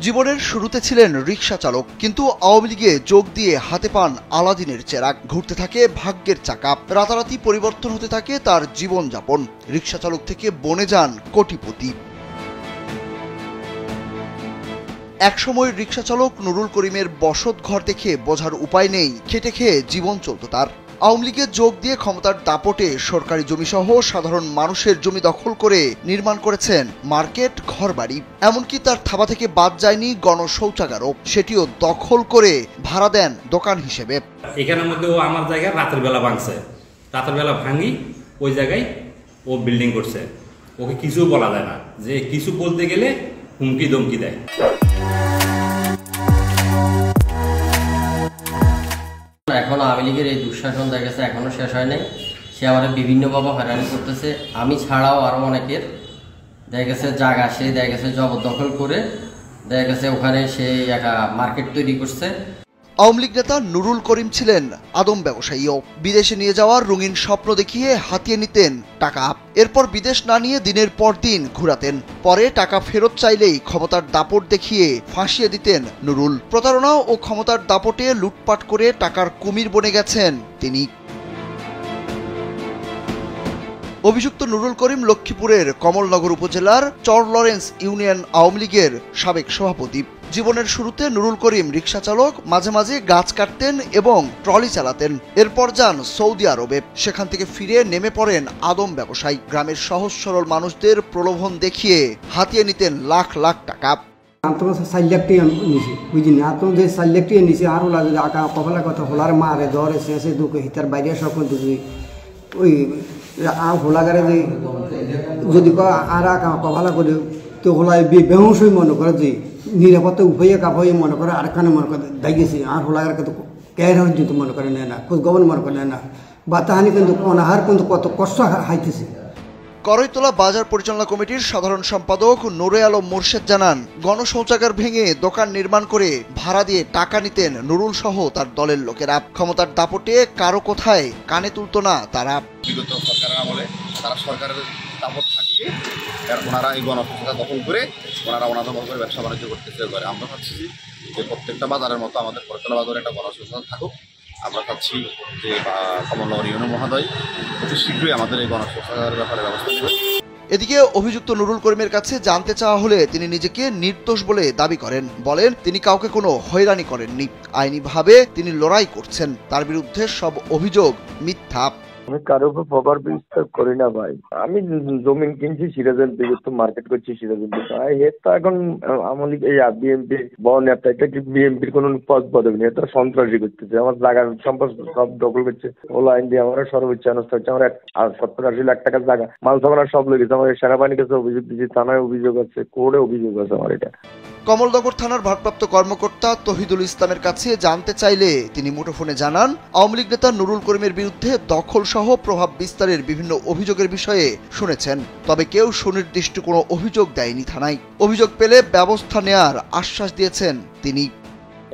জীবনের শুরুতে ছিলেন রিকশা চালক, কিন্তু আওয়ামী লীগে যোগ দিয়ে হাতে পান আলাদিনের চেরাগ। ঘুরতে থাকে ভাগ্যের চাকা, রাতারাতি পরিবর্তন হতে থাকে তার জীবনযাপন। রিকশা চালক থেকে বনে যান কোটিপতি। একসময় রিকশা চালক নুরুল করিমের বসত ঘর দেখে বোঝার উপায় নেই খেটে খেয়ে জীবন চলত তার। আওয়ামী লীগের যোগ দিয়ে ক্ষমতার দাপটে সরকারি জমিসহ সাধারণ মানুষের জমি দখল করে নির্মাণ করেছেন মার্কেট, ঘরবাড়ি। এমনকি তার থাবা থেকে বাদ যায়নি গণশৌচাগারও, সেটিও দখল করে ভাড়া দেন দোকান হিসেবে। এখানের মধ্যে ও আমার জায়গায় রাতের বেলা ভাঙছে, রাতের বেলা ভাঙি ওই জায়গায় ও বিল্ডিং করছে। ওকে কিছু বলা যায় না, যে কিছু বলতে গেলে হুমকি ধমকি দেয়। এখনো আওয়ামী লীগের এই দুঃশাসন দেখা গেছে এখনো শেষ হয় নাই। সে আমাদের বিভিন্নভাবে হয়রানি করতেছে। আমি ছাড়াও আরো অনেকের দেখা গেছে জায়গা সে দেখা গেছে জবরদখল করে দেখা গেছে ওখানে সে একটা মার্কেট তৈরি করছে। আওয়ামী লীগ নেতা নুরুল করিম ছিলেন আদম ব্যবসায়ীও। বিদেশে নিয়ে যাওয়ার রঙিন স্বপ্ন দেখিয়ে হাতিয়ে নিতেন টাকা, এরপর বিদেশ না নিয়ে দিনের পর দিন ঘুরাতেন। পরে টাকা ফেরত চাইলেই ক্ষমতার দাপট দেখিয়ে ফাঁসিয়ে দিতেন নুরুল। প্রতারণা ও ক্ষমতার দাপটে লুটপাট করে টাকার কুমির বনে গেছেন তিনি। অভিযুক্ত নুরুল করিম লক্ষ্মীপুরের কমলনগর উপজেলার চর লরেন্স ইউনিয়ন আওয়ামী লীগের সাবেক সভাপতি। জীবনের শুরুতে নুরুল করিম রিকশা চালক, মাঝে মাঝে গাছ কাটতেন এবং ট্রলি চালাতেন। এরপর যান সৌদি আরবে, সেখান থেকে ফিরে নেমে পড়েন আদম ব্যবসায়ী। গ্রামের সহজ সরল মানুষদের প্রলোভন দেখিয়ে হাতিয়ে নিতেন লাখ লাখ টাকা। তোমার 4 লাখ টাকা নিছি বুঝিনি, তোমার যে 4 লাখ টাকা নিছি আরো লাগে আকা কপালা কথা হোলার মারে ধরে শেষে দুঃখ হিতার বাইরে সব দুঃখী ওই হোলাগারে যে যদি আর আঁকা কপালা করে তো হোলায় বেহুশ মনে করে যে নিরাপত্তা উপায়ে কাপাইয়ে মনে করে আরেকখানে মনে করে দাইগেছি আর হোলাগার কিন্তু ক্যার হয়ে যেত মনে করে নেয় না, খোঁজ খবর মনে করে নেয় না, বা তাহানি কিন্তু অনাহার কিন্তু কত কষ্ট হাইতেছে। করইতলা বাজার পরিচালনা কমিটির সাধারণ সম্পাদক নূরে আলম মোর্শেদ জানান, গণশৌচাগার ভেঙে দোকান নির্মাণ করে ভাড়া দিয়ে টাকা নিতেন নুরুল সহ তার দলের লোকেরা। ক্ষমতার দাপটে কারো কোথায় কানে তুলত না তারা। বিগত সরকারের আমলে তারা সরকারের দাপট থাকিয়ে ওনারা এই গণশৌচাগার দখল করে ওনারা ওনাদের মতো করে ব্যবসা বাণিজ্য করতে করে। আমরা চাচ্ছি যে প্রত্যেকটা বাজারের মতো আমাদের করতলা বাজারে একটা গণশৌচাগার থাকুক। আমরা চাচ্ছি যে কমলনগর ইউনিয়ন মহোদয় অতি শীঘ্রই আমাদের এই গণশৌচাগারের ব্যাপারে ব্যবস্থা নেবেন। এদিকে অভিযুক্ত নুরুল করিমের কাছে জানতে চাওয়া হলে তিনি নিজেকে নির্দোষ বলে দাবি করেন। বলেন তিনি কাউকে কোনো হয়রানি করেননি, আইনিভাবে তিনি লড়াই করছেন। তার বিরুদ্ধে সব অভিযোগ মিথ্যা। আমি কারোর উপর প্রপার বিশ্বাস করি না ভাই। আমি জমিন কিনছি সিরাজের দিকে, তো মার্কেট করছি সিরাজের দিকে। এর তো এখন আমলি এই বিএনপি বড় নেতা, এটা কি বিএনপির কোন পদ পদবি নেই, এটা সন্ত্রাসী করতেছে। আমার জায়গার সম্পদ সব দখল করছে। ওলা আইন দিয়ে আমার সর্বোচ্চ অবস্থা হচ্ছে। আমার 70-80 লাখ টাকার জায়গা মাল সামানা সব লেগেছে। আমার সেনাবাহিনীর কাছে অভিযোগ দিচ্ছি, থানায় অভিযোগ আছে, কোর্টে অভিযোগ আছে আমার। এটা কমলনগর থানার ভারপ্রাপ্ত কর্মকর্তা তহিদুল ইসলামের কাছে জানতে চাইলে তিনি মুঠোফোনে জানান, আওয়ামী লীগ নেতা নুরুল করিমের বিরুদ্ধে দখল সহ প্রভাব বিস্তারের বিভিন্ন অভিযোগের বিষয়ে শুনেছেন, তবে কেউ সুনির্দিষ্ট কোনো অভিযোগ দেয়নি থানায়। অভিযোগ পেলে ব্যবস্থা নেয়ার আশ্বাস দিয়েছেন তিনি।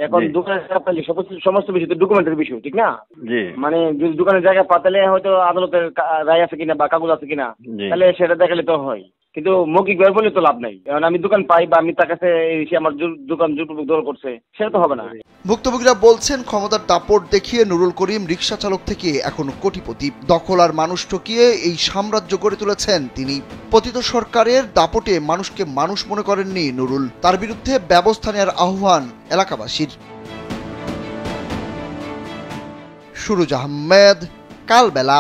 এখন দোকানের জায়গা পাইলে সমস্ত বিষয় তো ডকুমেন্টের বিষয়, ঠিক না? মানে যদি দোকানের জায়গা পাতালে হয়তো আদালতের রায় আছে কিনা বা কাগজ আছে কিনা, তাহলে সেটা দেখালে তো হয়। কিন্তু মৌখিক বের বলে তো লাভ নাই। কারণ আমি দোকান পাই বা আমি তার কাছে এসে আমার দোকান জোরপূর্বক দখল করছে, সেটা তো হবে না। ভুক্তভোগীরা বলছেন, ক্ষমতার দাপট দেখিয়ে নুরুল করিম রিকশা চালক থেকে এখন কোটিপতি। দখল আর মানুষ ঠকিয়ে এই সাম্রাজ্য গড়ে তুলেছেন তিনি। পতিত সরকারের দাপটে মানুষকে মানুষ মনে করেননি নুরুল। তার বিরুদ্ধে ব্যবস্থা নেওয়ার আহ্বান এলাকাবাসীর। সুরুজ আহমেদ, কালবেলা।